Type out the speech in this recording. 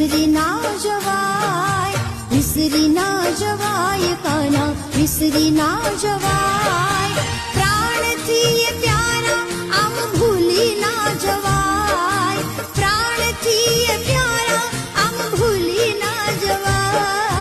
વિસરી ના જવાય, વિસરી ના જવાય કાના, વિસરી ના જવાય. પ્રાણથી એ પ્યારા આમ ભૂલી ના જવાય, પ્રાણથી એ પ્યારા